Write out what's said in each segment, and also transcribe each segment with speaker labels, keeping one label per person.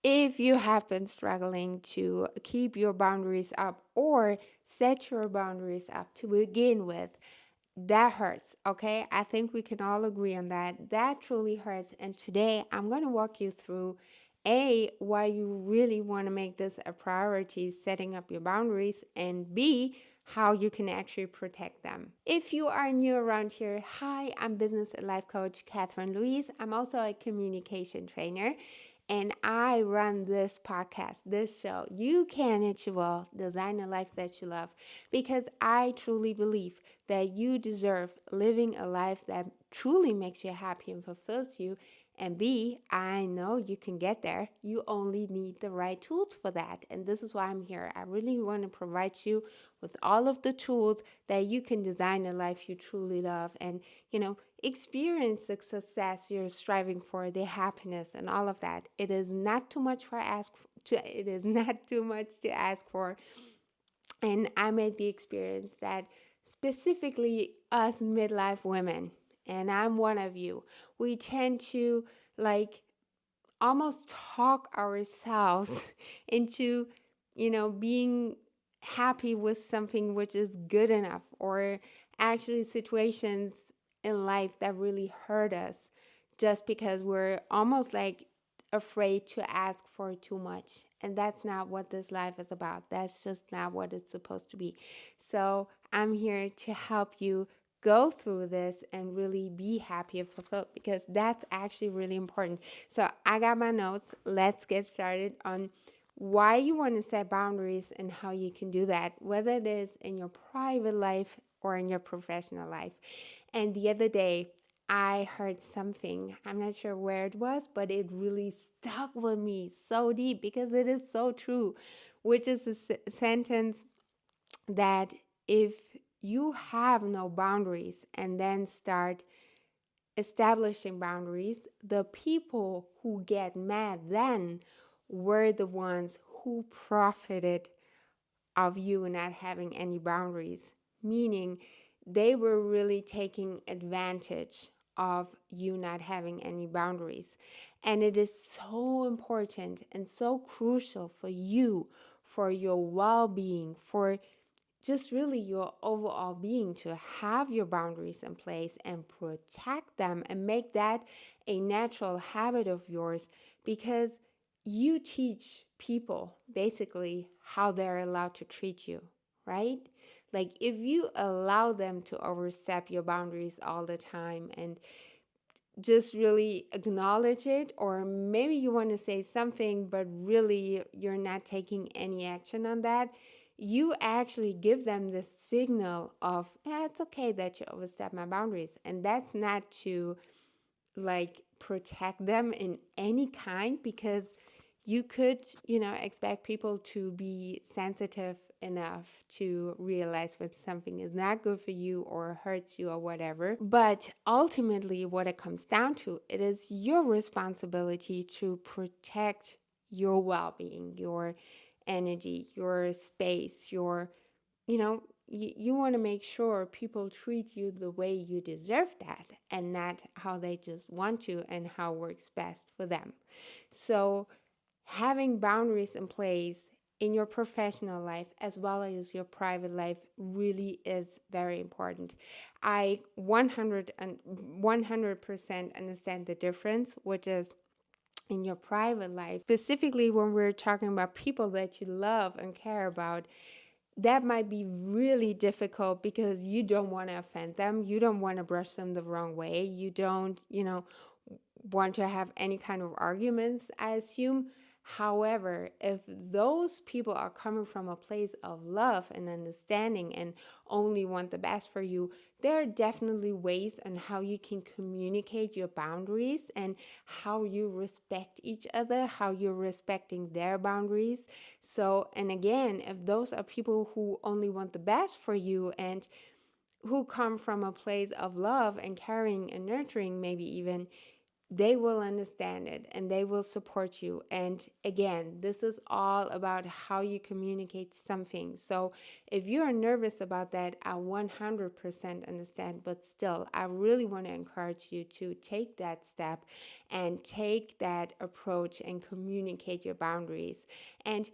Speaker 1: If you have been struggling to keep your boundaries up or set your boundaries up to begin with, that hurts, okay? I think we can all agree on that. That truly hurts. And today I'm going to walk you through why you really want to make this a priority, setting up your boundaries, and B, how you can actually protect them. If you are new around here, hi, I'm business and life coach Catherine Louise. I'm also a communication trainer, and I run this podcast, this show. You can, and you will, design a life that you love, because I truly believe that you deserve living a life that truly makes you happy and fulfills you. And B, I know you can get there. You only need the right tools for that. And this is why I'm here. I really want to provide you with all of the tools that you can design a life you truly love and, experience the success you're striving for, the happiness and all of that. It is not too much it is not too much to ask for. And I made the experience that specifically us midlife women, and I'm one of you, we tend to like almost talk ourselves into, being happy with something which is good enough, or actually situations in life that really hurt us just because we're almost like afraid to ask for too much. And that's not what this life is about. That's just not what it's supposed to be. So I'm here to help you go through this and really be happy and fulfilled, because that's actually really important. So I got my notes. Let's get started on why you want to set boundaries and how you can do that, whether it is in your private life or in your professional life. And the other day, I heard something. I'm not sure where it was, but it really stuck with me so deep because it is so true, which is a sentence that if you have no boundaries and then start establishing boundaries, the people who get mad then were the ones who profited of you not having any boundaries, meaning they were really taking advantage of you not having any boundaries. And it is so important and so crucial for you, for your well being, for just really your overall being, to have your boundaries in place and protect them and make that a natural habit of yours, because you teach people basically how they're allowed to treat you, right? Like if you allow them to overstep your boundaries all the time and just really acknowledge it, or maybe you want to say something, but really you're not taking any action on that, you actually give them the signal of, yeah, it's okay that you overstep my boundaries. And that's not to like protect them in any kind, because you could, expect people to be sensitive enough to realize when something is not good for you or hurts you or whatever. But ultimately, what it comes down to, it is your responsibility to protect your well being, your energy, your space, you want to make sure people treat you the way you deserve that and not how they just want to and how works best for them. So, having boundaries in place in your professional life as well as your private life really is very important. I 100% understand the difference, which is in your private life, specifically when we're talking about people that you love and care about. That might be really difficult because you don't want to offend them. You don't want to brush them the wrong way. You don't, want to have any kind of arguments, I assume. However, if those people are coming from a place of love and understanding and only want the best for you, there are definitely ways on how you can communicate your boundaries and how you respect each other, how you're respecting their boundaries. So, and again, if those are people who only want the best for you and who come from a place of love and caring and nurturing, maybe even, they will understand it and they will support you. And again, this is all about how you communicate something. So if you are nervous about that, I 100% understand. But still, I really want to encourage you to take that step and take that approach and communicate your boundaries. And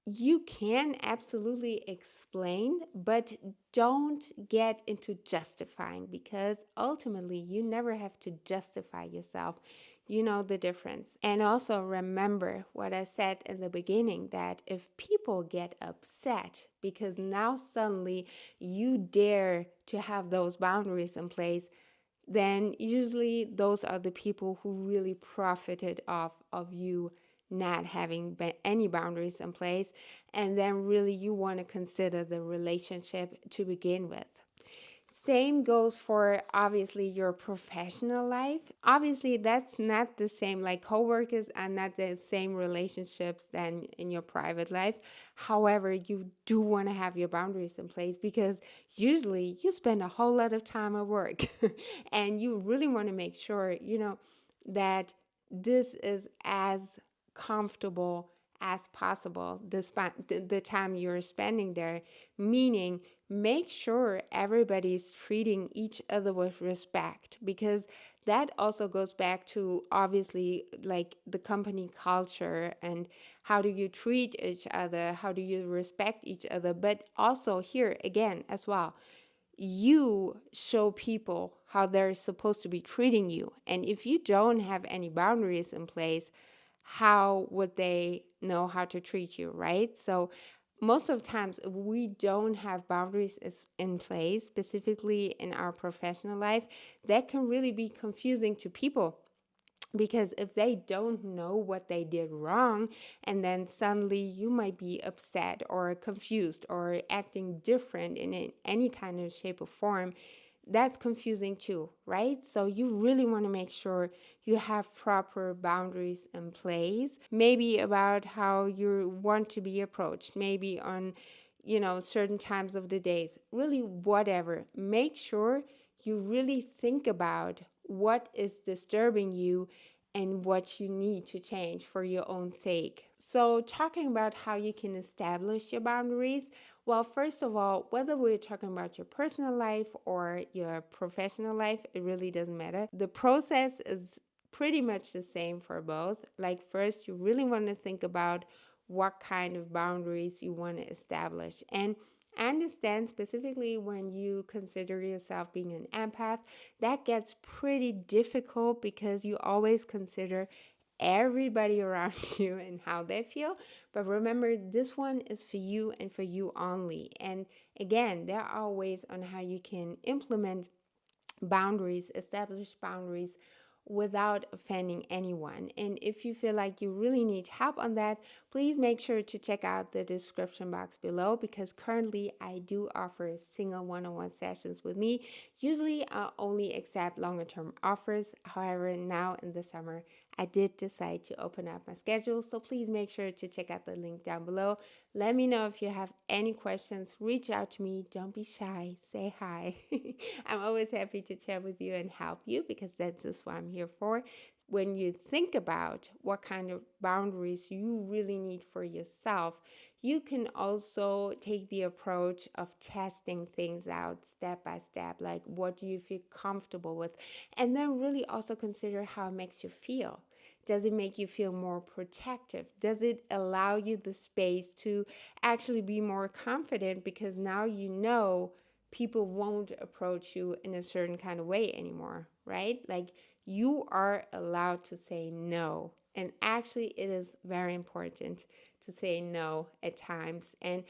Speaker 1: you can absolutely explain, but don't get into justifying, because ultimately you never have to justify yourself. You know the difference. And also remember what I said in the beginning, that if people get upset because now suddenly you dare to have those boundaries in place, then usually those are the people who really profited off of you not having any boundaries in place. And then really you want to consider the relationship to begin with. Same goes for obviously your professional life. Obviously, that's not the same, like coworkers are not the same relationships than in your private life. However, you do want to have your boundaries in place, because usually you spend a whole lot of time at work and you really want to make sure, that this is as comfortable as possible the time you're spending there, meaning make sure everybody's treating each other with respect, because that also goes back to obviously like the company culture and how do you treat each other, how do you respect each other. But also here again as well, you show people how they're supposed to be treating you. And if you don't have any boundaries in place, how would they know how to treat you, right? So most of the times we don't have boundaries in place, specifically in our professional life. That can really be confusing to people, because if they don't know what they did wrong, and then suddenly you might be upset or confused or acting different in any kind of shape or form, that's confusing too, right? So you really want to make sure you have proper boundaries in place, maybe about how you want to be approached, maybe on certain times of the days, really whatever. Make sure you really think about what is disturbing you and what you need to change for your own sake. So, talking about how you can establish your boundaries, well, first of all, whether we're talking about your personal life or your professional life, it really doesn't matter. The process is pretty much the same for both. Like, first, you really want to think about what kind of boundaries you want to establish. And I understand specifically when you consider yourself being an empath, that gets pretty difficult because you always consider everybody around you and how they feel. But remember, this one is for you and for you only. And again, there are ways on how you can implement boundaries, establish boundaries without offending anyone. And if you feel like you really need help on that, please make sure to check out the description box below, because currently I do offer single one-on-one sessions with me. Usually I only accept longer term offers. However, now in the summer, I did decide to open up my schedule. So please make sure to check out the link down below. Let me know if you have any questions. Reach out to me. Don't be shy. Say hi. I'm always happy to chat with you and help you, because that's just what I'm here for. When you think about what kind of boundaries you really need for yourself, you can also take the approach of testing things out step by step. Like, what do you feel comfortable with? And then really also consider how it makes you feel. Does it make you feel more protective? Does it allow you the space to actually be more confident, because now you know people won't approach you in a certain kind of way anymore, right? Like, you are allowed to say no. And actually, it is very important to say no at times. And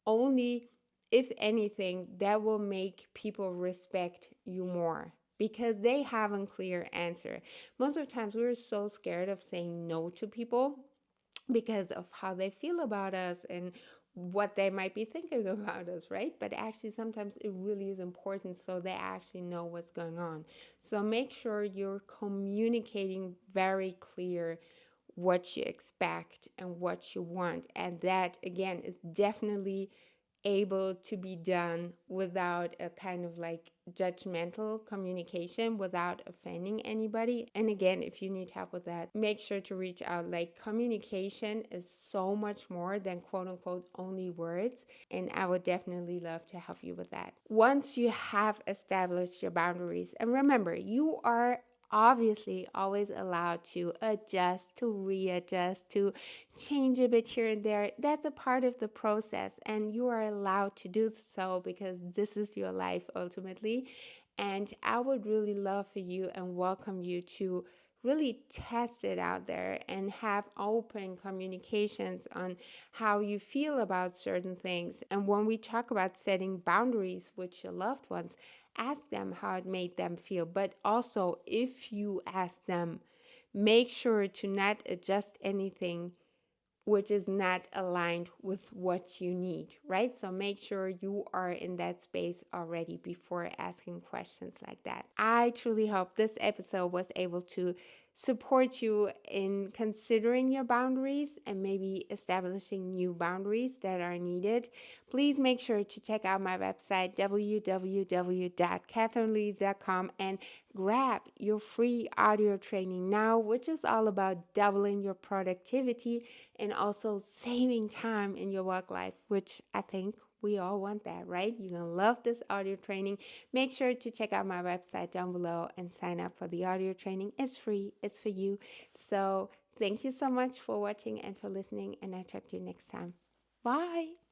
Speaker 1: only if anything, that will make people respect you more, because they have a clear answer. Most of the times, we're so scared of saying no to people because of how they feel about us and what they might be thinking about us, right? But actually, sometimes it really is important so they actually know what's going on. So make sure you're communicating very clear what you expect and what you want. And that, again, is definitely able to be done without a kind of like judgmental communication, without offending anybody. And again, if you need help with that, make sure to reach out. Like, communication is so much more than quote unquote only words, and I would definitely love to help you with that. Once you have established your boundaries, and remember, you are obviously always allowed to adjust, to readjust, to change a bit here and there. That's a part of the process, and you are allowed to do so because this is your life ultimately. And I would really love for you and welcome you to really test it out there and have open communications on how you feel about certain things. And when we talk about setting boundaries with your loved ones, ask them how it made them feel. But also, if you ask them, make sure to not adjust anything which is not aligned with what you need, right? So make sure you are in that space already before asking questions like that. I truly hope this episode was able to support you in considering your boundaries and maybe establishing new boundaries that are needed. Please make sure to check out my website, www.catherinelees.com, and grab your free audio training now, which is all about doubling your productivity and also saving time in your work life, which I think we all want that, right? You're going to love this audio training. Make sure to check out my website down below and sign up for the audio training. It's free, it's for you. So thank you so much for watching and for listening, and I'll talk to you next time. Bye.